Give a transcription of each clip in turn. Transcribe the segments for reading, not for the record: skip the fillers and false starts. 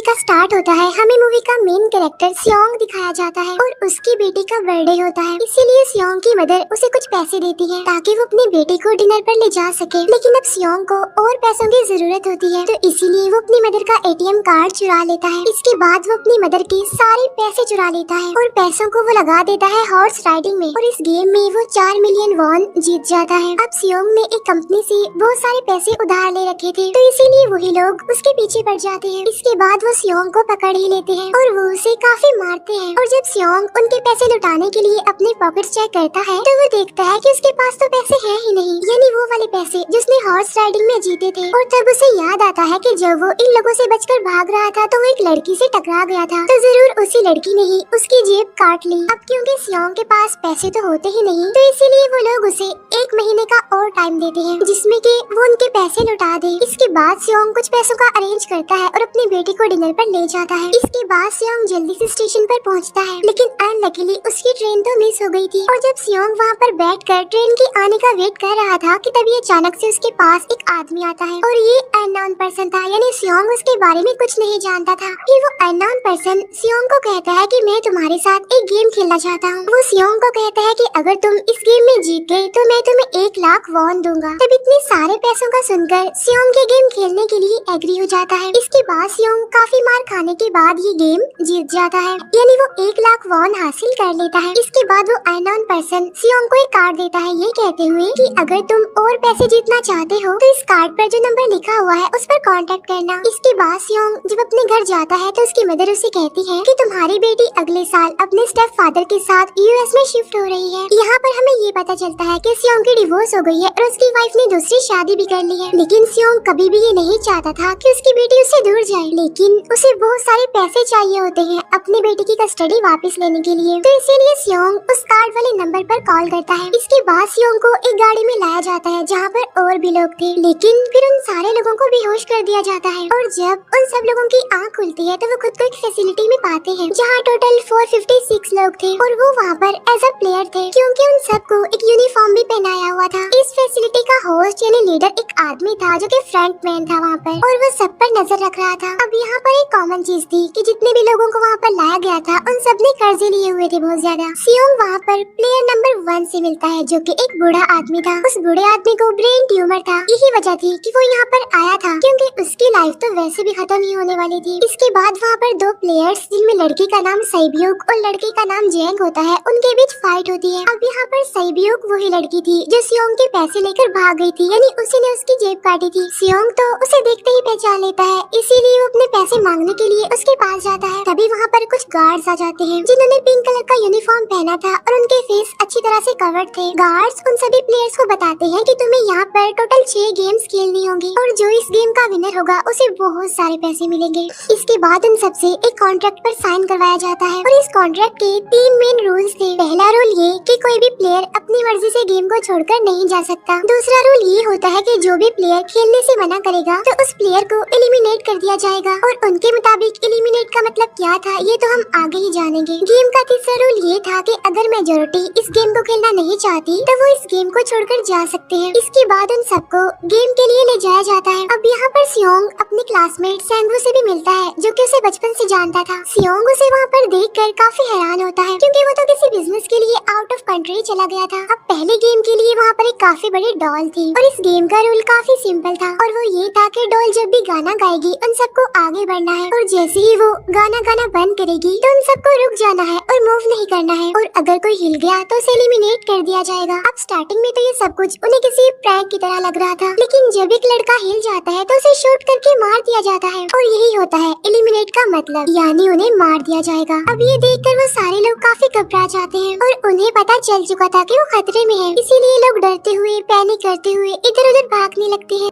का स्टार्ट होता है, हमें मूवी का मेन कैरेक्टर सियोंग दिखाया जाता है और उसकी बेटी का बर्थडे होता है। इसीलिए सियोंग की मदर उसे कुछ पैसे देती है ताकि वो अपनी बेटी को डिनर पर ले जा सके। लेकिन अब सियोंग को और पैसों की जरूरत होती है, तो इसीलिए वो अपनी मदर का एटीएम कार्ड चुरा लेता है। इसके बाद वो अपनी मदर के सारे पैसे चुरा लेता है और पैसों को वो लगा देता है हॉर्स राइडिंग में, और इस गेम में वो 4 मिलियन वॉन जीत जाता है। अब सियोंग ने एक कंपनी से बहुत सारे पैसे उधार ले रखे थे, तो इसीलिए वही लोग उसके पीछे पड़ जाते हैं। इसके बाद वो सियोंग को पकड़ ही लेते हैं और वो उसे काफी मारते हैं। और जब सियोंग उनके पैसे लुटाने के लिए अपने पॉकेट चेक करता है, तो वो देखता है कि उसके पास तो पैसे हैं ही नहीं, यानी वो वाले पैसे जिसने हॉर्स राइडिंग में जीते थे। और तब उसे याद आता है कि जब वो इन लोगों से बचकर भाग रहा था तो वो एक लड़की से टकरा गया था, तो जरूर उसी लड़की ने ही उसकी जेब काट ली। अब क्योंकि सियोंग के पास पैसे तो होते ही नहीं, तो इसीलिए वो लोग उसे 1 महीने का और टाइम देते हैं जिसमें कि वो उनके पैसे लौटा दे। इसके बाद सियोंग कुछ पैसों का अरेंज करता है और अपनी बेटी को डिनर पर ले जाता है। इसके बाद सियोंग जल्दी से स्टेशन पर पहुंचता है, लेकिन अनलकीली उसकी ट्रेन तो मिस हो गई थी। और जब सियोंग वहां पर बैठकर ट्रेन के आने का वेट कर रहा था कि तभी अचानक से उसके पास एक आदमी आता है, और ये अननोन पर्सन था, यानी सियोंग उसके बारे में कुछ नहीं जानता था। फिर वो अननोन पर्सन सियोंग को कहता है कि मैं तुम्हारे साथ एक गेम खेलना चाहता हूँ। वो सियोंग को कहता है कि अगर तुम इस गेम में जीत गए तो मैं तुम्हें 1 लाख वॉन दूंगा। तब इतने सारे पैसों का सुनकर सियोंग ये गेम खेलने के लिए एग्री हो जाता है। इसके बाद सियोंग काफी मार खाने के बाद ये गेम जीत जाता है, यानी वो 1 लाख वॉन हासिल कर लेता है। इसके बाद वो अननोन पर्सन सियोंग को एक कार्ड देता है, ये कहते हुए कि अगर तुम और पैसे जीतना चाहते हो तो इस कार्ड पर जो नंबर लिखा हुआ है उस पर कांटेक्ट करना। इसके बाद सियोंग जब अपने घर जाता है तो उसकी मदर उसे कहती है कि तुम्हारी बेटी अगले साल अपने स्टेप फादर के साथ यूएस में शिफ्ट हो रही है। यहाँ पर हमें ये पता चलता है कि सियोंग की डिवोर्स हो गई है और उसकी वाइफ ने दूसरी शादी भी कर ली है। लेकिन सियोंग कभी भी ये नहीं चाहता था कि उसकी बेटी उससे दूर जाए, लेकिन उसे बहुत सारे पैसे चाहिए होते हैं अपनी बेटी की कस्टडी वापस लेने के लिए, तो इसीलिए सियोंग उस कार्ड वाले नंबर पर कॉल करता है। इसके बाद सियोंग को एक गाड़ी में लाया जाता है जहाँ पर और भी लोग थे, लेकिन फिर उन सारे लोगों को बेहोश कर दिया जाता है। और जब उन सब लोगों की आँख खुलती है तो वो खुद को एक फैसिलिटी में पाते हैं जहाँ टोटल 456 लोग थे, और वो वहाँ पर एज अ प्लेयर थे क्योंकि उन सबको एक यूनिफॉर्म भी पहनाया हुआ था। इस फैसिलिटी का होस्ट यानी लीडर एक आदमी था जो कि फ्रंट मैन था वहाँ पर, और वो सब पर नजर रख रहा था। अब यहाँ पर एक कॉमन चीज थी कि जितने भी लोगों को वहाँ पर लाया गया था उन सब ने कर्जे लिए हुए थे बहुत ज्यादा। सियोंग वहाँ पर प्लेयर नंबर 1 से मिलता है जो कि एक बूढ़ा आदमी था। उस बूढ़े आदमी को ब्रेन ट्यूमर था, यही वजह थी कि वो यहाँ पर आया था क्योंकि उसकी लाइफ तो वैसे भी खत्म ही होने वाली थी। इसके बाद वहाँ पर 2 प्लेयर्स जिनमें लड़की का नाम सैब्यूक और लड़के का नाम जेंग होता है, उनके बीच फाइट होती है। अब यहाँ पर सैब्यूक वही लड़की थी जो सियोंग के पैसे लेकर भाग गई थी, यानी उसी ने उसकी जेब काटी थी। सियोंग तो उसे देखते ही पहचान लेता है, इसीलिए वो अपने पैसे मांगने के लिए उसके पास जाता है। तभी वहाँ पर कुछ गार्ड्स आ जाते हैं जिन्होंने पिंक कलर का यूनिफॉर्म पहना था और उनके फेस अच्छी तरह से कवर्ड थे। गार्ड्स उन सभी प्लेयर्स को बताते हैं कि तुम्हें यहाँ पर टोटल 6 गेम्स खेलनी होंगी और जो इस गेम का विनर होगा उसे बहुत सारे पैसे मिलेंगे। इसके बाद उन सबसे एक कॉन्ट्रैक्ट पर साइन करवाया जाता है, और इस कॉन्ट्रैक्ट के 3 मेन रूल्स थे। पहला रूल ये कि कोई भी प्लेयर अपनी मर्जी से गेम को छोड़कर नहीं जा सकता। दूसरा रूल ये होता है कि जो भी प्लेयर खेलने से मना करेगा तो उस प्लेयर को एलिमिनेट कर दिया जाएगा, और उनके मुताबिक एलिमिनेट का मतलब क्या था ये तो हम आगे ही जानेंगे। गेम का तीसरा रूल ये था कि अगर मेजोरिटी इस गेम को खेलना नहीं चाहती तो वो इस गेम को छोड़कर जा सकते हैं। इसके बाद उन सबको गेम के लिए ले जाया जाता है। अब यहाँ पर सियोंग अपने क्लासमेट सैंगवू से भी मिलता है जो कि उसे बचपन से जानता था। सियोंग उसे वहाँ पर देखकर काफी हैरान होता है क्योंकि वो तो किसी बिजनेस के लिए आउट ऑफ कंट्री चला गया था। अब पहले गेम के लिए वहाँ पर एक काफी बड़ी डॉल थी, और इस गेम का रूल काफी सिंपल था, और वो ये था कि डॉल जब भी गाना गाएगी उन सबको आगे बढ़ना है, और जैसे ही वो गाना गाना बंद करेगी तो उन सबको रुक जाना है और मूव नहीं करना है, और अगर कोई हिल गया तो उसे एलिमिनेट कर दिया जाएगा। अब स्टार्टिंग में तो ये सब कुछ उन्हें किसी प्रैंक की तरह लग रहा था, लेकिन जब एक लड़का हिल जाता है तो उसे शूट करके मार दिया जाता है, और यही होता है एलिमिनेट का मतलब, यानी उन्हें मार दिया जाएगा। अब ये देखकर वो सारे लोग काफी घबरा जाते हैं और उन्हें पता चल चुका था कि वो खतरे में है, इसीलिए लोग डरते हुए पैनिक करते हुए इधर उधर भागने लगते हैं।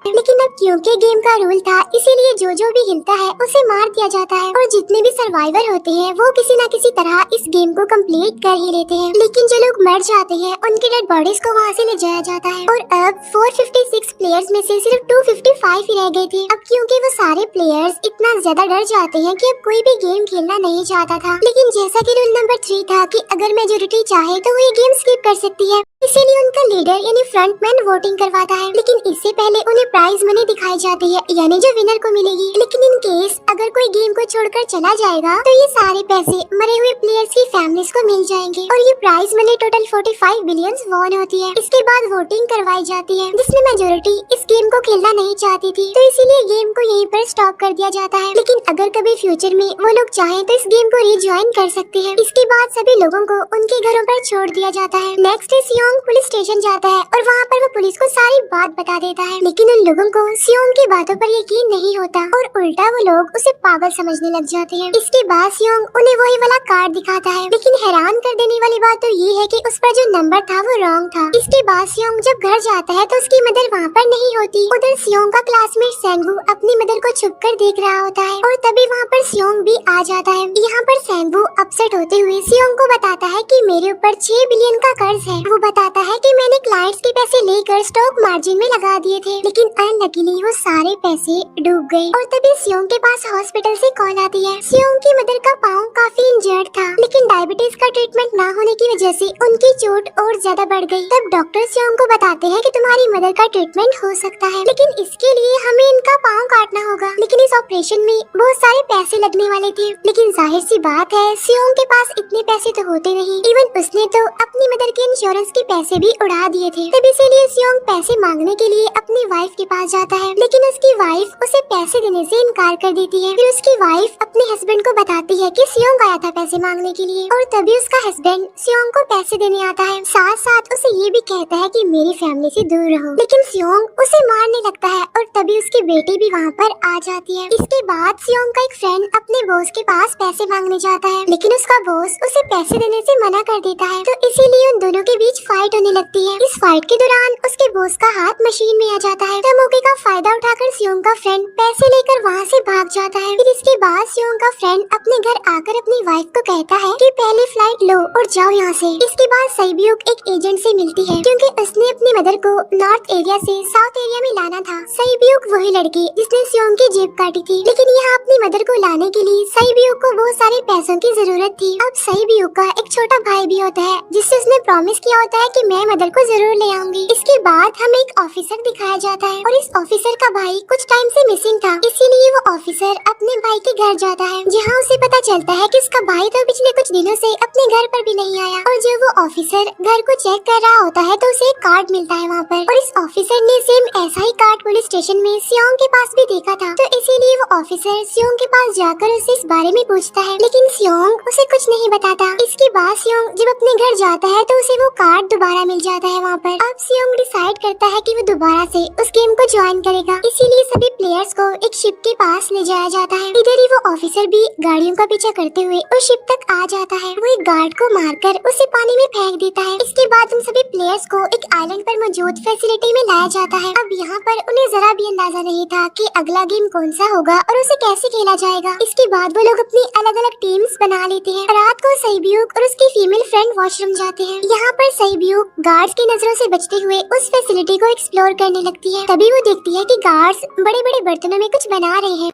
लेकिन अब क्योंकि गेम का रूल था इसीलिए जो भी हिलता है उसे मार दिया जाता है, और जितने भी सर्वाइवर होते हैं वो किसी न किसी तरह इस गेम को कंप्लीट कर ही लेते हैं। लेकिन जो लोग मर जाते हैं उनकी डेड बॉडीज को वहाँ से ले जाया जाता है, और अब 456 प्लेयर्स में से सिर्फ 255 ही रह गए थे। अब क्योंकि वो सारे प्लेयर्स इतना ज्यादा डर जाते हैं कि अब कोई भी गेम खेलना नहीं चाहता था। लेकिन जैसा कि रूल नंबर 3 था कि अगर मेजोरिटी चाहे तो वो ये गेम स्किप कर सकती है, इसीलिए उनका लीडर यानी फ्रंटमैन वोटिंग करवाता है, लेकिन इससे पहले उन्हें प्राइज मनी दिखाई जाती है, यानी जो विनर को मिलेगी। लेकिन इन केस अगर कोई गेम को छोड़कर चला जाएगा तो ये सारे पैसे मरे हुए प्लेयर्स की फैमिलीज को मिल जाएंगे और ये prize money total 45 billion won होती है। इसके बाद वोटिंग करवाई जाती है, जिसमें मेजोरिटी इस गेम को खेलना नहीं चाहती थी, तो इसीलिए गेम को यहीं पर स्टॉप कर दिया जाता है। लेकिन अगर कभी फ्यूचर में वो लोग चाहें तो इस गेम को रिज्वाइन कर सकते हैं। इसके बाद सभी लोगों को उनके घरों पर छोड़ दिया जाता है। नेक्स्ट सियोंग पुलिस स्टेशन जाता है और वहाँ पर वो पुलिस को सारी बात बता देता है, लेकिन उन लोगों को सियोंग की बातों पर यकीन नहीं होता और उल्टा वो लोग उसे पागल समझने लग जाते हैं। इसके बाद सियोंग उन्हें वही वाला कार्ड दिखाता है, लेकिन हैरान कर देने वाली बात तो ये है कि उस पर जो नंबर था वो रॉन्ग था। इसके बाद सियोंग जब घर जाता है तो उसकी मदर वहाँ पर नहीं होती। उधर सियोंग का क्लासमेट सेंगवू अपनी मदर को छुप कर देख रहा होता है और तभी वहाँ पर सियोंग भी आ जाता है। यहाँ पर सेंगवू अपसेट होते हुए सियोंग को बताता है कि मेरे ऊपर 6 बिलियन का कर्ज है। वो बताता है कि मैंने क्लाइंट्स के पैसे लेकर स्टॉक मार्जिन में लगा दिए थे, लेकिन अनलकीली वो सारे पैसे डूब गए। और तभी सियोंग के पास हॉस्पिटल से कॉल आती है। सियोंग की मदर का पाँव काफी इंजर्ड था, लेकिन डायबिटीज का ट्रीटमेंट न होने की वजह से उनकी चोट और ज्यादा बढ़ गई। तब डॉक्टर सियोंग को बताते हैं कि तुम्हारी मदर का ट्रीटमेंट हो सकता है, लेकिन इसके लिए हमें इनका पाँव काटना होगा। लेकिन इस ऑपरेशन में बहुत सारे पैसे लगने वाले थे, लेकिन जाहिर सी बात है सियोंग के पास इतने पैसे तो होते नहीं। इवन उसने तो अपनी मदर के इंश्योरेंस के पैसे भी उड़ा दिए थे। तब इसीलिए सियोंग पैसे मांगने के लिए अपनी वाइफ के पास जाता है, लेकिन उसकी वाइफ उसे पैसे देने से इनकार कर देती है। फिर उसकी वाइफ अपने हस्बैंड को बताती है कि सियोंग आया था पैसे मांगने के लिए, और तभी उसका हस्बैंड सियोंग को पैसे देने आता है। साथ साथ उसे ये भी कहता है कि मेरी फैमिली से दूर रहो, लेकिन सियोंग उसे मारने लगता है और तभी उसकी बेटी भी वहाँ पर आ जाती है। इसके बाद सियोंग का एक फ्रेंड अपने बॉस के पास पैसे मांगने जाता है, लेकिन उसका बॉस उसे पैसे देने से मना कर देता है, तो इसीलिए उन दोनों के बीच फाइट होने लगती है। इस फाइट के दौरान उसके बॉस का हाथ मशीन में आ जाता है, तो मौके का फायदा उठाकर सियोंग का फ्रेंड पैसे लेकर वहाँ से भाग जाता है। फिर इसके बाद सियोंग का फ्रेंड अपने घर आकर अपनी वाइफ को कहता है कि पहले फ्लाइट लो और जाओ यहाँ से। इसके बाद सईब्यूक एक एजेंट से मिलती है, क्योंकि उसने अपनी मदर को नॉर्थ एरिया से साउथ एरिया में लाना था। सईब्यूक वही लड़की जिसने सियोंग की जेब काटी थी, लेकिन यहाँ अपनी मदर को लाने के लिए सईब्यूक को बहुत सारे पैसों की जरूरत थी। अब सईब्यूक का एक छोटा भाई भी होता है, जिससे उसने प्रॉमिस किया होता है कि मैं मदर को जरूर ले आऊंगी। इसके बाद हमें एक ऑफिसर दिखाया जाता है और इस ऑफिसर का भाई कुछ टाइम से मिसिंग था, इसीलिए वो ऑफिसर अपने भाई के घर जाता है, जहाँ उसे पता चलता है कि उसका भाई तो पिछले कुछ दिनों से अपने घर पर भी नहीं आया। और जब वो ऑफिसर घर को चेक कर रहा होता है तो उसे एक कार्ड मिलता है वहाँ पर, और इस ऑफिसर ने सेम ऐसा ही कार्ड पुलिस स्टेशन में सियोंग के पास भी देखा था, तो इसीलिए वो ऑफिसर सियोंग के पास जाकर उसे इस बारे में पूछता है, लेकिन सियोंग उसे कुछ नहीं बताता। इसके बाद सियोंग जब अपने घर जाता है तो उसे वो कार्ड दोबारा मिल जाता है वहाँ पर। अब सियोंग डिसाइड करता है कि वो दोबारा से उस गेम को ज्वाइन करेगा, इसीलिए सभी प्लेयर्स को एक शिप के पास ले जाया जाता है। इधर ही वो ऑफिसर भी गाड़ियों का पीछा करते हुए उस शिप तक आ जाता है। वो एक गार्ड को मारकर उसे पानी में फेंक देता है। इसके बाद उन सभी प्लेयर्स को एक आइलैंड पर मौजूद फैसिलिटी में लाया जाता है। अब यहाँ पर उन्हें जरा भी अंदाजा नहीं था कि अगला गेम कौन सा होगा और उसे कैसे खेला जाएगा। इसके बाद वो लोग अपनी अलग अलग टीम्स बना लेते हैं। रात को सईब्यूक और उसकी फीमेल फ्रेंड वॉशरूम जाते हैं। यहाँ पर सईब्यूक गार्ड्स की नजरों से बचते हुए उस फैसिलिटी को एक्सप्लोर करने लगती है। तभी वो देखती है कि गार्ड्स बड़े बड़े बर्तनों में कुछ बना रहे हैं,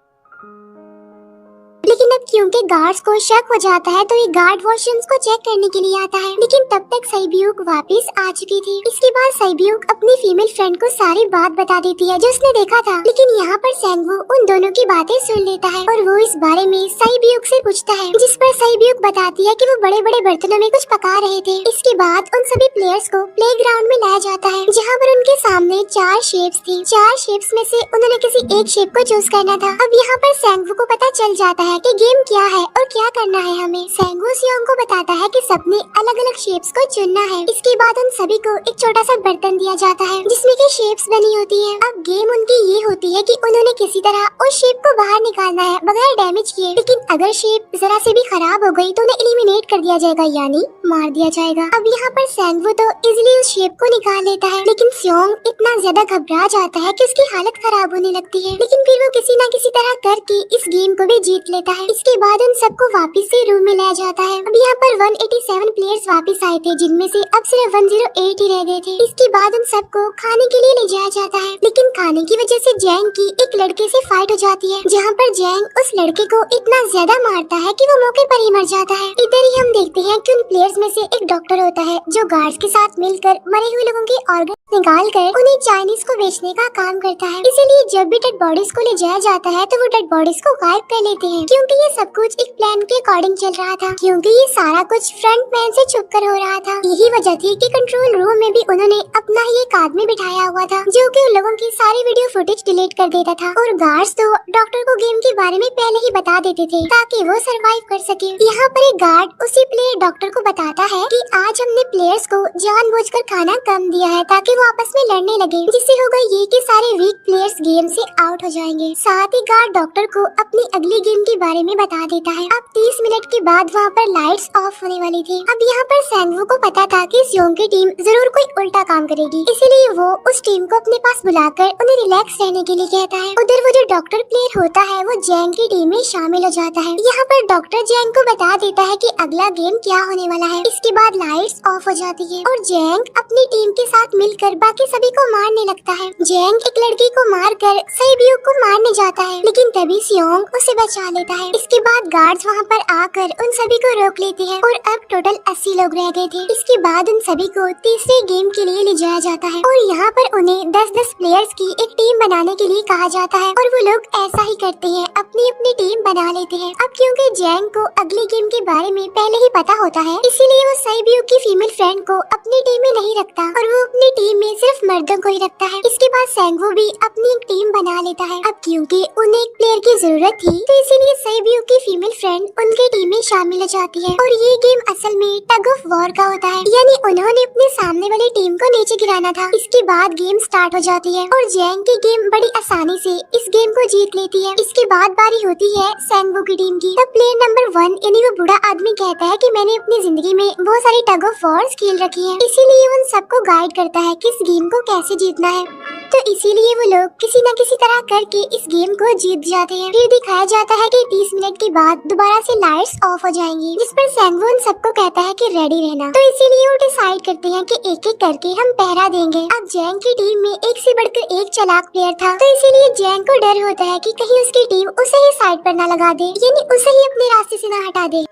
लेकिन अब क्योंकि गार्ड्स को शक हो जाता है तो ये गार्ड वॉशरूम्स को चेक करने के लिए आता है, लेकिन तब तक सईब्यूक वापस आ चुकी थी। इसके बाद सईब्यूक अपनी फीमेल फ्रेंड को सारी बात बता देती है जो उसने देखा था, लेकिन यहाँ पर सेंगवू उन दोनों की बातें सुन लेता है और वो इस बारे में सईब्यूक से पूछता है, जिस पर सईब्यूक बताती है कि वो बड़े बड़े बर्तनों में कुछ पका रहे थे। इसके बाद उन सभी प्लेयर्स को प्लेग्राउंड में लाया जाता है, जहाँ पर उनके सामने 4 शेप्स थी। 4 शेप्स में से उन्होंने किसी एक शेप को चूज करना था। अब यहाँ पर सेंगवू को पता चल जाता है कि गेम क्या है और क्या करना है हमें। सेंगवू सियोंग को बताता है कि सबने अलग अलग शेप्स को चुनना है। इसके बाद उन सभी को एक छोटा सा बर्तन दिया जाता है जिसमें की शेप्स बनी होती है। अब गेम उनकी ये होती है कि उन्होंने किसी तरह उस शेप को बाहर निकालना है बगैर डैमेज किए, लेकिन अगर शेप जरा से भी खराब हो गई तो उन्हें एलिमिनेट कर दिया जाएगा, यानी मार दिया जाएगा। अब यहाँ पर सेंगवू तो इजिली उस शेप को निकाल लेता है, लेकिन सियोंग इतना ज्यादा घबरा जाता है कि उसकी हालत खराब होने लगती है, लेकिन फिर वो किसी न किसी तरह करके इस गेम को भी जीत लेता है। इसके बाद उन सबको वापस से रूम में लाया जाता है। अब यहाँ पर 187 प्लेयर्स वापस आए थे, जिनमें से अब सिर्फ 108 ही रह गए थे। इसके बाद उन सबको खाने के लिए ले जाया जाता है, लेकिन खाने की वजह से जैंग की एक लड़के से फाइट हो जाती है, जहाँ पर जैंग उस लड़के को इतना ज्यादा मारता है कि वो मौके पर ही मर जाता है। इधर ही हम देखते हैं कि उन प्लेयर्स में से एक डॉक्टर होता है जो गार्ड्स के साथ मिलकर मरे हुए लोगों के ऑर्गन निकाल कर उन्हें चाइनीज को बेचने का काम करता है। इसीलिए जब भी डेड बॉडीज को ले जाया जाता है तो वो डेड बॉडीज को गायब कर लेते हैं, क्योंकि ये सब कुछ एक प्लान के अकॉर्डिंग चल रहा था, क्योंकि ये सारा कुछ फ्रंट मैन से छुप कर हो रहा था। यही वजह थी कि कंट्रोल रूम में भी उन्होंने अपना ही एक आदमी बिठाया हुआ था, जो कि उन लोगों की सारी वीडियो फुटेज डिलीट कर देता था। और गार्ड्स तो डॉक्टर को गेम के बारे में पहले ही बता देते थे ताकि वो सरवाइव कर सके। यहाँ पर एक गार्ड उसी प्लेयर डॉक्टर को बताता है कि आज हमने प्लेयर्स को जानबूझकर खाना कम दिया है ताकि वो आपस में लड़ने लगे, जिससे होगा ये कि सारे वीक प्लेयर्स गेम से आउट हो जाएंगे। साथ ही गार्ड डॉक्टर को अपनी अगली गेम के बारे में बता देता है। अब 30 मिनट के बाद वहाँ पर लाइट्स ऑफ होने वाली थी। अब यहाँ पर सैंगवू को पता था कि सियोंग की टीम जरूर कोई उल्टा काम करेगी, इसीलिए वो उस टीम को अपने पास बुलाकर उन्हें रिलैक्स रहने के लिए कहता है। उधर वो जो डॉक्टर प्लेयर होता है वो जैंग की टीम में शामिल हो जाता है। यहाँ पर डॉक्टर जैंग को बता देता है कि अगला गेम क्या होने वाला है। इसके बाद लाइट्स ऑफ हो जाती है और जैंग अपनी टीम के साथ मिलकर बाकी सभी को मारने लगता है। जैंग एक लड़की को मारकर सैबियो को मारने जाता है, लेकिन तभी सियोंग उसे बचा लेता है। इसके बाद गार्ड्स वहाँ पर आकर उन सभी को रोक लेते हैं और अब टोटल 80 लोग रह गए थे। इसके बाद उन सभी को तीसरे गेम के लिए ले जाया जाता है और यहाँ पर उन्हें 10-10 प्लेयर्स की एक टीम बनाने के लिए कहा जाता है और वो लोग ऐसा ही करते हैं, अपनी अपनी टीम बना लेते हैं। अब क्योंकि जैंग को अगली गेम के बारे में पहले ही पता होता है, इसीलिए वो सैबियो की फीमेल फ्रेंड को अपनी टीम में नहीं रखता और वो अपनी टीम में सिर्फ मर्दों को ही रखता है। इसके बाद सैंगवू भी अपनी एक टीम बना लेता है। अब क्योंकि उन्हें एक प्लेयर की जरूरत थी, तो इसीलिए सैबियो की फीमेल फ्रेंड उनके टीम में शामिल हो जाती है और ये गेम असल में टग ऑफ वॉर का होता है, यानी उन्होंने अपने सामने वाली टीम को नीचे गिराना था। इसके बाद गेम स्टार्ट हो जाती है और जैंग की गेम बड़ी आसानी से इस गेम को जीत लेती है। इसके बाद बारी होती है सैंगवू की टीम की। तब प्लेयर नंबर 1 यानी वो बूढ़ा आदमी कहता है कि मैंने अपनी जिंदगी में बहुत सारी टग ऑफ वॉर्स खेल रखी है, इसीलिए उन सबको गाइड करता है कि इस गेम को कैसे जीतना है। तो इसीलिए वो लोग किसी न किसी तरह करके इस गेम को जीत जाते हैं। फिर दिखाया जाता है कि 30 मिनट के बाद दोबारा से लाइट्स ऑफ हो जाएंगी, जिस पर सैंगवू उन सबको कहता है कि रेडी रहना। तो इसीलिए वो डिसाइड करते हैं कि एक एक करके हम पहरा देंगे। अब जैंग की टीम में एक से बढ़कर एक चालाक प्लेयर था, तो इसीलिए जैंग को डर होता है कि कहीं उसकी टीम उसे ही साइड पर न लगा दे, यानी उसे ही अपने रास्ते से न हटा दे।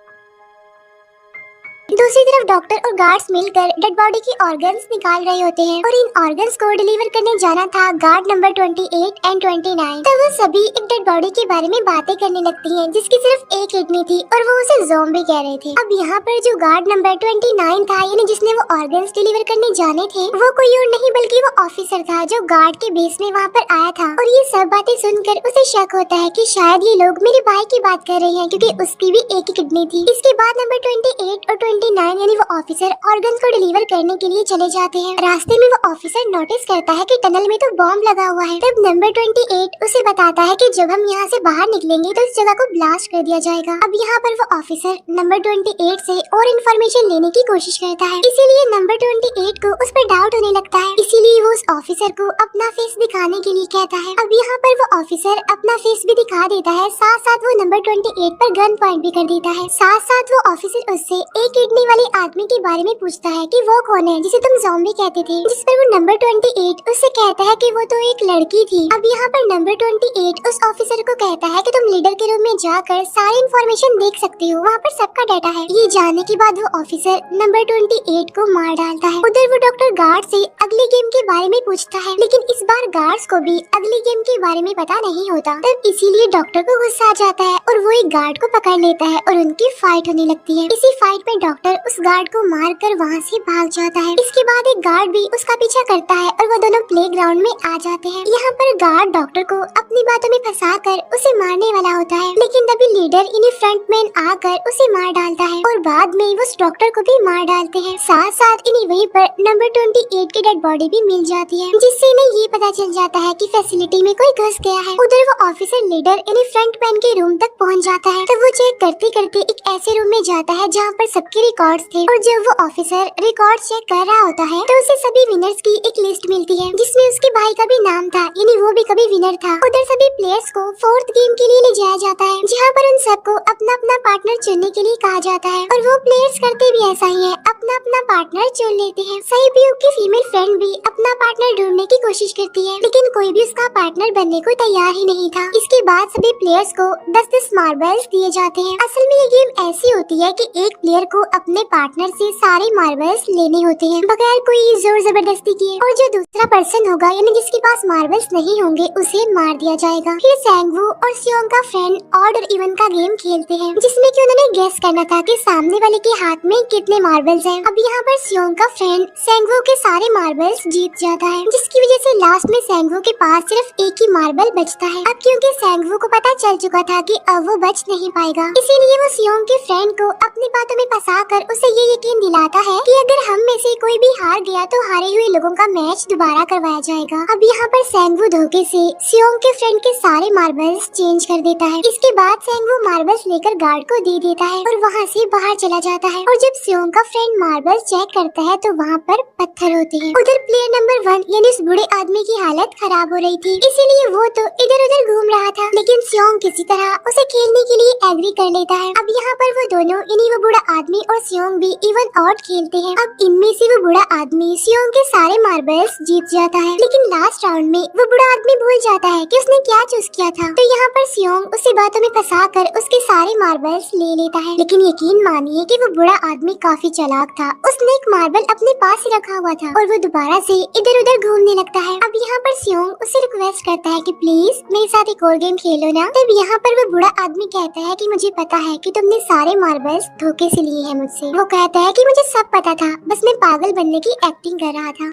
दूसरी तरफ डॉक्टर और गार्ड्स मिलकर डेड बॉडी की ऑर्गन्स निकाल रहे होते हैं और इन ऑर्गन्स को डिलीवर करने जाना था गार्ड नंबर 28 एंड 29। तब वो सभी एक डेड बॉडी के बारे में बातें करने लगती हैं, जिसकी सिर्फ एक किडनी थी और वो उसे ज़ॉम्बी कह रहे थे। अब यहाँ पर जो गार्ड नंबर 29 था, यानी जिसने वो ऑर्गन्स डिलीवर करने जाने थे, वो कोई और नहीं बल्कि वो ऑफिसर था जो गार्ड के बेस में वहाँ पर आया था। और ये सब बातें सुनकर उसे शक होता है कि शायद ये लोग मेरे भाई की बात कर रहे हैं, क्योंकि उसकी भी एक ही किडनी थी। इसके बाद नंबर 28 और 29 यानी वो ऑफिसर ऑर्गन्स को डिलीवर करने के लिए चले जाते हैं। रास्ते में वो ऑफिसर नोटिस करता है कि टनल में तो बॉम्ब लगा हुआ है। तब नंबर 28 उसे बताता है कि जब हम यहाँ से बाहर निकलेंगे तो इस जगह को ब्लास्ट कर दिया जाएगा। अब यहाँ पर वो ऑफिसर नंबर 28 से और इन्फॉर्मेशन लेने की कोशिश करता है, इसीलिए नंबर 28 को उस पर डाउट होने लगता है। इसीलिए वो उस ऑफिसर को अपना फेस दिखाने के लिए कहता है। अब यहाँ पर वो ऑफिसर अपना फेस भी दिखा देता है, साथ साथ वो नंबर 28 पर गन पॉइंट भी कर देता है। साथ साथ वो ऑफिसर उससे एक किडनी वाले आदमी के बारे में पूछता है कि वो कौन है जिसे तुम ज़ॉम्बी कहते थे, जिस पर वो नंबर 28 उससे कहता है कि वो तो एक लड़की थी। अब यहाँ पर नंबर 28 उस ऑफिसर को कहता है कि तुम लीडर के रूम में जाकर सारी इन्फॉर्मेशन देख सकते हो, वहाँ पर सबका डाटा है। ये जानने के बाद वो ऑफिसर नंबर 28 को मार डालता है। उधर वो डॉक्टर गार्ड से अगली गेम के बारे में पूछता है, लेकिन इस बार गार्ड्स को भी अगली गेम के बारे में पता नहीं होता। तब इसीलिए डॉक्टर को गुस्सा आ जाता है और वो एक गार्ड को पकड़ लेता है और उनकी फाइट होने लगती है। इसी फाइट में डॉक्टर उस गार्ड को मारकर वहाँ से भाग जाता है। इसके बाद एक गार्ड भी उसका पीछा करता है और वो दोनों प्लेग्राउंड में आ जाते हैं। यहाँ पर गार्ड डॉक्टर को अपनी बातों में फंसाकर उसे मारने वाला होता है, लेकिन तभी लीडर इन्हीं फ्रंटमैन आकर उसे मार डालता है और बाद में वो उस डॉक्टर को भी मार डालते हैं। साथ साथ इन्हीं वहीं पर नंबर 28 की डेड बॉडी भी मिल जाती है, जिससे इन्हें ये पता चल जाता है कि फैसिलिटी में कोई घुस गया है। उधर वो ऑफिसर लीडर इन्हीं फ्रंटमैन के रूम तक पहुँच जाता है। तब वो चेक करते करते एक ऐसे रूम में जाता है जहाँ पर सबके रिकॉर्ड्स थे और जब वो ऑफिसर रिकॉर्ड चेक कर रहा होता है तो उसे सभी विनर्स की एक लिस्ट मिलती है जिसमें उसके भाई का भी नाम था, यानी वो भी कभी विनर था। उधर सभी प्लेयर्स को फोर्थ गेम के लिए ले जाया जाता है जहाँ पर उन सबको अपना अपना पार्टनर चुनने के लिए कहा जाता है और वो प्लेयर्स करते भी ऐसा ही है, अपना अपना पार्टनर चुन लेते हैं। सहीब्यूक की फीमेल फ्रेंड भी अपना पार्टनर ढूंढने की कोशिश करती है लेकिन कोई भी उसका पार्टनर बनने को तैयार ही नहीं था। इसके बाद सभी प्लेयर्स को 10-10 मार्बल्स दिए जाते हैं। असल में ये गेम ऐसी होती है कि एक प्लेयर को अपने पार्टनर से सारे मार्बल्स लेने होते हैं बगैर कोई जोर जबरदस्ती किए, और जो दूसरा पर्सन होगा यानी जिसके पास मार्बल्स नहीं होंगे उसे मार दिया जाएगा। फिर सैंगवू और सियोंग का फ्रेंड ऑड और इवन का गेम खेलते हैं जिसमें कि उन्होंने गेस करना था कि सामने वाले के हाथ में कितने मार्बल्स हैं। अब यहाँ पर सियोंग का फ्रेंड सैंगवू के सारे मार्बल्स जीत जाता है जिसकी वजह से लास्ट में सैंगवू के पास सिर्फ एक ही मार्बल बचता है। अब क्योंकि सैंगवू को पता चल चुका था कि अब वो बच नहीं पाएगा, इसीलिए वो सियोंग के फ्रेंड को अपनी बातों में फंसाकर उसे ये यकीन दिलाता है कि अगर हम में से कोई भी हार गया तो हारे हुए लोगों का मैच दोबारा करवाया जाएगा। अब यहाँ पर सैंगवू धोखे से सियोंग के फ्रेंड के सारे मार्बल्स चेंज कर देता है। इसके बाद सैंगवू मार्बल्स लेकर गार्ड को दे देता है और वहाँ से बाहर चला जाता है। और जब सियोंग का फ्रेंड मार्बल्स चेक करता है तो वहाँ पर पत्थर होते हैं। उधर प्लेयर नंबर 1 यानी उस बूढ़े आदमी की हालत खराब हो रही थी, इसीलिए वो तो इधर उधर घूम रहा था, लेकिन सियोंग किसी तरह उसे खेलने के लिए एग्री कर लेता है। अब यहाँ पर वो दोनों यानी वो बूढ़ा आदमी और सियोंग भी इवन ऑड खेलते हैं। अब इनमें से वो बूढ़ा आदमी सियोंग के सारे मार्बल्स जीत जाता है, लेकिन लास्ट राउंड में वो बूढ़ा आदमी भूल जाता है कि उसने क्या चूज किया था। तो यहाँ पर सियोंग उसे बातों में फंसाकर उसके सारे मार्बल्स ले लेता है, लेकिन यकीन मानिए कि वो बूढ़ा आदमी काफी चालाक था। उसने एक मार्बल अपने पास ही रखा हुआ था और वो दोबारा से इधर उधर घूमने लगता है। अब यहाँ पर सियोंग उसे रिक्वेस्ट करता है कि प्लीज मेरे साथ एक और गेम खेलो ना। तब यहाँ पर वो बूढ़ा आदमी कहता है कि मुझे पता है कि तुमने सारे मार्बल्स धोखे से लिए हैं मुझसे। वो कहता है कि मुझे सब पता था, बस मैं पागल बनने की एक्टिंग कर रहा था।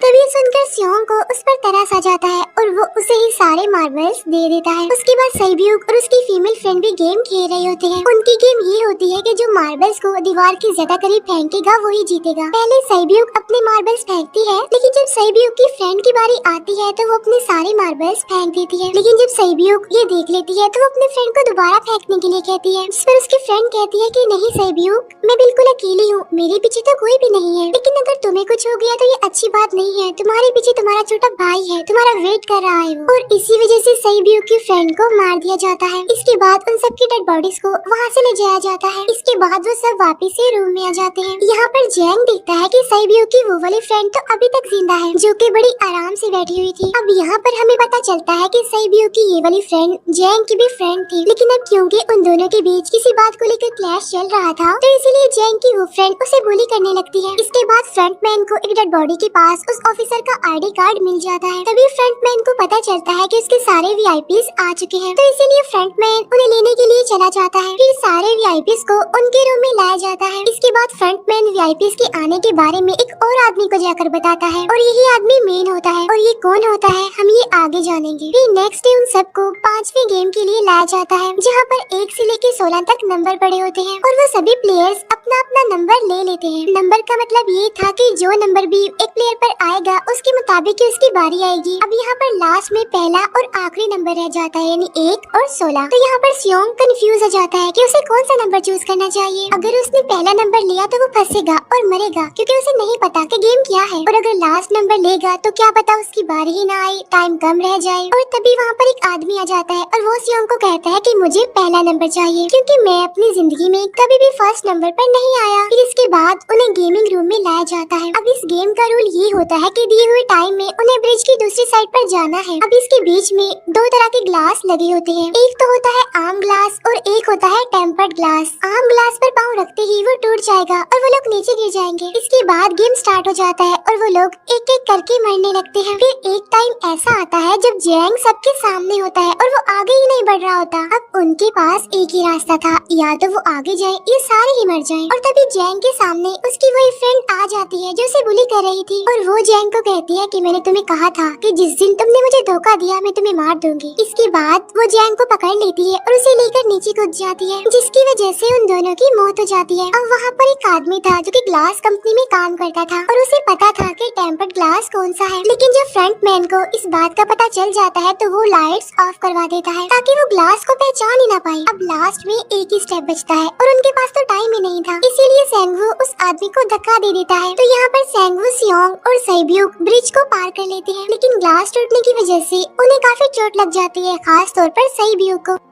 तभी सुनकर सियोंग को उस पर तरस आ जाता है और वो उसे ही सारे मार्बल्स दे देता है। उसके बाद सहीब्यूक और उसकी फीमेल फ्रेंड भी गेम खेल रहे होते हैं। उनकी गेम ये होती है कि जो मार्बल्स को दीवार के ज्यादा करीब फेंकेगा वही जीतेगा। पहले सहीब्यूक अपने मार्बल्स फेंकती है, लेकिन जब सहीब्यूक की फ्रेंड की बारी आती है तो वो अपने सारे मार्बल्स फेंक देती है। लेकिन जब सहीब्यूक ये देख लेती है तो वो अपने फ्रेंड को दोबारा फेंकने के लिए कहती है, जिस पर उसकी फ्रेंड कहती है कि नहीं सहीब्यूक, मैं बिल्कुल अकेली हूँ, मेरे पीछे तो कोई भी नहीं है, लेकिन अगर तुम्हें कुछ हो गया तो ये अच्छी बात नहीं है, तुम्हारे पीछे तुम्हारा छोटा भाई है, तुम्हारा वेट कर रहा है वो। और इसी वजह से सहीब्यूक की फ्रेंड को मार दिया जाता है। इसके बाद उन सबकी डेड बॉडीज को वहाँ से ले जाया जाता है। इसके बाद वो सब वापस से रूम में आ जाते हैं। यहाँ पर जैंग देखता है कि सहीब्यूक की वो वाली फ्रेंड तो अभी तक जिंदा है, जो कि बड़ी आराम से बैठी हुई थी। अब यहाँ पर हमें पता चलता है कि सहीब्यूक की ये वाली फ्रेंड जैंग की भी फ्रेंड थी, लेकिन अब क्योंकि उन दोनों के बीच किसी बात को लेकर क्लैश चल रहा था तो इसीलिए जैंग की वो फ्रेंड उसे बुली करने लगती है। इसके बाद फ्रंटमैन को एक डेड बॉडी के पास उस ऑफिसर का आईडी कार्ड मिल जाता है। तभी फ्रंटमैन को पता चलता है कि उसके सारे वीआईपीज आ चुके हैं, तो इसीलिए फ्रंटमैन उन्हें लेने के लिए चला जाता है। फिर सारे वीआईपीज को उनके रूम में लाया जाता है। इसके बाद फ्रंटमैन वीआईपीज के आने के बारे में एक और आदमी को जाकर बताता है और यही आदमी मेन होता है। और ये कौन होता है हम ये आगे जानेंगे। फिर नेक्स्ट डे उन सबको 5वें गेम के लिए लाया जाता है, जहाँ पर 1 से लेकर 16 तक नंबर पड़े होते हैं और वो सभी प्लेयर्स अपना अपना नंबर ले लेते हैं। नंबर का मतलब ये था कि जो नंबर भी एक प्लेयर पर आएगा उसके मुताबिक ही उसकी बारी आएगी। अब यहाँ पर लास्ट में पहला और आखिरी नंबर रह जाता है, यानी 1 और 16। तो यहाँ पर सियोंग कंफ्यूज हो जाता है कि उसे कौन सा नंबर चूज करना चाहिए। अगर उसने पहला नंबर लिया तो वो फंसेगा और मरेगा, क्योंकि उसे नहीं पता कि गेम क्या है। और अगर लास्ट नंबर लेगा तो क्या पता उसकी बारी ही ना आए, टाइम कम रह जाए। और तभी वहाँ पर एक आदमी आ जाता है और वो सियोंग को कहता है कि मुझे पहला नंबर चाहिए, क्योंकि मैं अपनी जिंदगी में कभी भी फर्स्ट नंबर पर नहीं आया। फिर इसके बाद उन्हें गेमिंग रूम में लाया जाता है। अब इस गेम का रूल ये होता है कि दिए हुए टाइम में उन्हें ब्रिज की दूसरी साइड पर जाना है। अब इसके बीच में 2 तरह के ग्लास लगे होते हैं, एक तो होता है आम ग्लास और एक होता है टेम्पर्ड ग्लास। आम ग्लास पर पाँव रखते ही वो टूट जाएगा और वो लोग नीचे गिर जाएंगे। इसके बाद गेम स्टार्ट हो जाता है और वो लोग एक एक करके मरने लगते हैं। फिर एक टाइम ऐसा आता है जब जैंग सबके सामने होता है और वो आगे ही नहीं बढ़ रहा होता। अब उनके पास एक ही रास्ता था, या तो वो आगे जाए या सारे ही मर जाएं। और तभी जैंग के सामने उसकी वही फ्रेंड आ जाती है जो उसे बुली कर रही थी और वो जैंग को कहती है कि मैंने तुम्हें कहा था कि जिस दिन तुमने मुझे धोखा दिया मैं तुम्हें मार दूंगी। इसके बाद वो जैंग को पकड़ लेती है और उसे लेकर नीचे कूद जाती है, जिसकी वजह से उन दोनों की मौत हो जाती है। अब वहाँ पर एक आदमी था जो कि ग्लास कंपनी में काम करता था और उसे पता था कि टेम्पर्ड ग्लास कौन सा है, लेकिन जब फ्रंटमैन को इस बात का पता चल जाता है तो वो लाइट्स ऑफ करवा देता है ताकि ताकि वो ग्लास को पहचान ही ना पाए। अब लास्ट में एक ही स्टेप बचता है और उनके पास तो टाइम ही नहीं था, इसीलिए सेंगवू उस आदमी को धक्का दे देता है। तो यहाँ पर सेंगवू, सियोंग और सैब्यूक ब्रिज को पार कर लेते हैं, लेकिन ग्लास टूटने की वजह से उन्हें काफी चोट लग जाती है, खास तौर पर सैब्यूक को।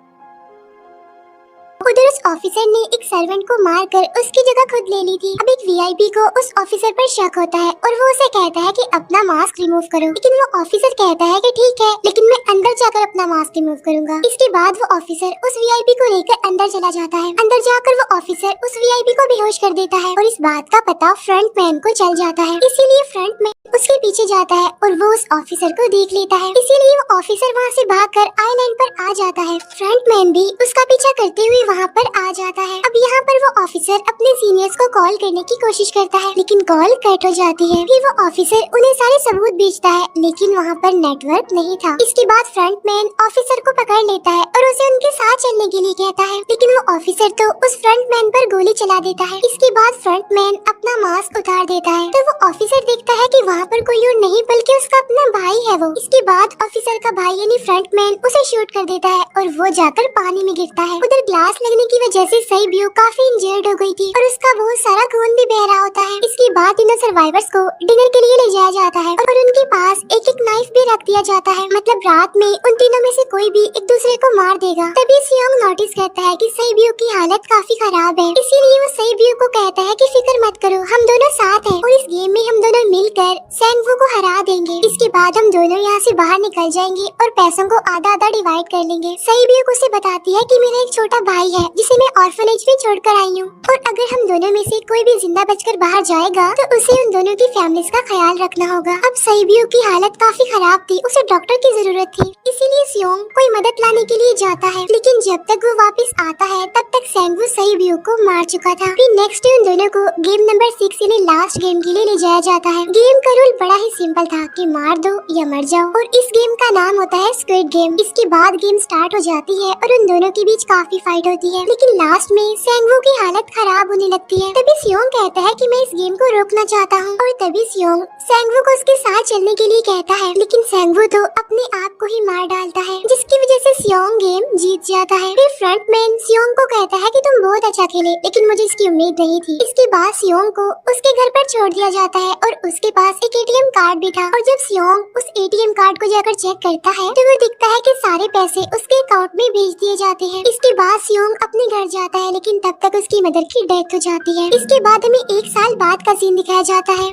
उधर उस ऑफिसर ने एक सर्वेंट को मारकर उसकी जगह खुद ले ली थी। अब एक वीआईपी को उस ऑफिसर पर शक होता है और वो उसे कहता है कि अपना मास्क रिमूव करो, लेकिन वो ऑफिसर कहता है कि ठीक है, लेकिन मैं अंदर जाकर अपना मास्क रिमूव करूंगा। इसके बाद वो ऑफिसर उस वीआईपी को लेकर अंदर चला जाता है। अंदर जाकर वो ऑफिसर उस वीआईपी को बेहोश कर देता है और इस बात का पता फ्रंट मैन को चल जाता है, इसीलिए फ्रंट मैन उसके पीछे जाता है और वो उस ऑफिसर को देख लेता है, इसीलिए वो ऑफिसर वहाँ से भागकर आईलैंड पर आ जाता है। फ्रंट मैन भी उसका पीछा करते हुए वहाँ पर आ जाता है। अब यहाँ पर वो ऑफिसर अपने सीनियर्स को कॉल करने की कोशिश करता है, लेकिन कॉल कट हो जाती है। फिर वो ऑफिसर उन्हें सारे सबूत भेजता है, लेकिन वहाँ पर नेटवर्क नहीं था। इसके बाद फ्रंट मैन ऑफिसर को पकड़ लेता है और उसे उनके साथ चलने के लिए कहता है, लेकिन वो ऑफिसर तो उस फ्रंट मैन पर गोली चला देता है। इसके बाद फ्रंट मैन अपना मास्क उतार देता है, तो वो ऑफिसर देखता है कि वहाँ पर कोई और नहीं बल्कि उसका अपना भाई है वो। इसके बाद ऑफिसर का भाई यानी फ्रंट मैन उसे शूट कर देता है और वो जाकर पानी में गिरता है। उधर ग्लास लगने की वजह से सैब्यूक काफी इंजर्ड हो गई थी और उसका बहुत सारा खून भी बह रहा होता है। इसके बाद तीनों सर्वाइवर्स को डिनर के लिए ले जाया जाता है और उनके पास एक एक नाइफ भी रख दिया जाता है, मतलब रात में उन तीनों में से कोई भी एक दूसरे को मार देगा। तभी सियोंग नोटिस करता है कि सैब्यूक की हालत काफी खराब है, इसीलिए वो सैब्यूक को कहता है कि फिक्र मत करो, हम दोनों साथ हैं और इस गेम में हम दोनों मिलकर सेंगवू को हरा देंगे। इसके बाद हम दोनों यहाँ से बाहर निकल जाएंगे और पैसों को आधा आधा डिवाइड कर लेंगे। सैब्यूक उसे बताती है कि मेरा एक छोटा भाई है जिसे मैं ऑर्फनेज में छोड़कर आई हूँ और अगर हम दोनों में से कोई भी जिंदा बचकर बाहर जाएगा तो उसे उन दोनों की फैमिलीज का ख्याल रखना होगा। अब सैब्यूक की हालत काफी खराब थी, उसे डॉक्टर की जरूरत थी, इसीलिए सियोंग कोई मदद लाने के लिए जाता है, लेकिन जब तक वो वापस आता है तब तक सेंगवू सैब्यूक को मार चुका था। फिर नेक्स्ट डे उन दोनों को गेम नंबर 6 यानी लास्ट गेम के लिए ले जाया जाता है। गेम का रूल बड़ा ही सिंपल था कि मार दो या मर जाओ और इस गेम का नाम होता है स्क्विड गेम। इसके बाद गेम स्टार्ट हो जाती है और उन दोनों के बीच काफी फाइट होती है, लेकिन लास्ट में सेंगवू की हालत खराब होने लगती है। तभी सियोंग कहता है कि मैं इस गेम को रोकना चाहता हूँ और तभी सियोंग सेंगवू को उसके साथ चलने के लिए कहता है, लेकिन सेंगवू तो अपने आप को ही मार डालता है, जिसकी वजह से सियोंग गेम जीत जाता है। फिर फ्रंट मैन सियोंग को कहता है कि तुम बहुत अच्छा खेले, लेकिन मुझे इसकी उम्मीद नहीं थी। इसके बाद सियोंग को उसके घर पर छोड़ दिया जाता है और उसके पास एक एटीएम कार्ड भी था और जब सियोंग उस एटीएम कार्ड को जाकर चेक करता है तो वो दिखता है कि सारे पैसे उसके अकाउंट में भेज दिए जाते हैं। इसके बाद सियोंग अपने घर जाता है, लेकिन तब तक उसकी मदर की डेथ हो जाती है। इसके बाद हमें 1 साल बाद का सीन दिखाया जाता है,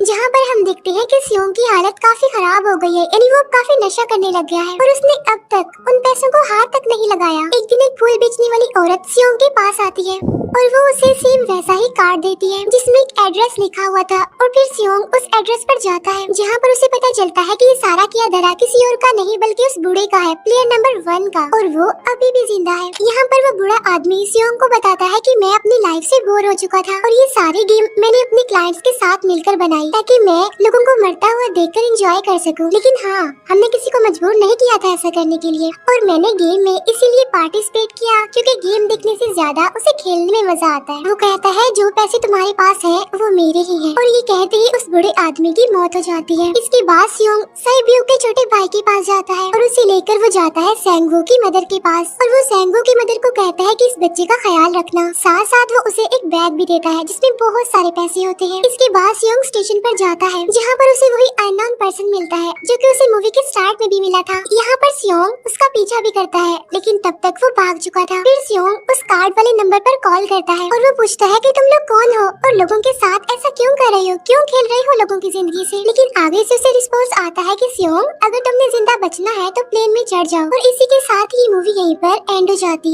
जहाँ पर हम देखते हैं कि सियोंग की हालत काफी खराब हो गई है, यानी वो अब काफी नशा करने लग गया है और उसने अब तक उन पैसों को हाथ तक नहीं लगाया। एक दिन एक फूल बेचने वाली औरत सियोंग के पास आती है और वो उसे सेम वैसा ही कार्ड देती है जिसमें एक एड्रेस लिखा हुआ था और फिर सियोंग उस एड्रेस पर जाता है, जहाँ पर उसे पता चलता है कि ये सारा किया धरा किसी और का नहीं बल्कि उस बूढ़े का है, प्लेयर नंबर 1 का, और वो अभी भी जिंदा है। यहाँ पर वो बूढ़ा आदमी सियोंग को बताता है कि मैं अपनी लाइफ से बोर हो चुका था और ये सारी गेम मैंने अपने क्लाइंट्स के साथ मिलकर बनाई ताकि मैं लोगों को मरता हुआ देखकर एंजॉय कर सकूं, लेकिन हाँ, हमने किसी को मजबूर नहीं किया था ऐसा करने के लिए और मैंने गेम में इसीलिए पार्टिसिपेट किया क्योंकि गेम देखने से ज्यादा उसे खेलने में मजा आता है। वो कहता है जो पैसे तुम्हारे पास है वो मेरे ही हैं और ये कहते ही उस बूढ़े आदमी की मौत हो जाती है। इसके बाद सियोंग सैब्यूक के छोटे भाई के पास जाता है और उसे लेकर वो जाता है सेंगवू की मदर के पास और वो सेंगवू की मदर को कहता है कि इस बच्चे का ख्याल रखना, साथ साथ वो उसे एक बैग भी देता है जिसमें बहुत सारे पैसे होते हैं। इसके बाद सियोंग स्टेशन पर जाता है जहाँ पर उसे वही अननोन पर्सन मिलता है जो कि उसे मूवी के स्टार्ट में भी मिला था। यहाँ पर सियोंग उसका पीछा भी करता है, लेकिन तब तक वो भाग चुका था। फिर सियोंग उस कार्ड वाले नंबर पर कॉल करता है और वो पूछता है कि तुम लोग कौन हो और लोगों के साथ ऐसा क्यों कर रहे हो, क्यों खेल रहे हो लोगों की जिंदगी से। लेकिन आगे से उसे रिस्पॉन्स आता है कि सियोंग, अगर तुमने जिंदा बचना है तो प्लेन में चढ़ जाओ और इसी के साथ ही मूवी यहीं पर एंड हो जाती है।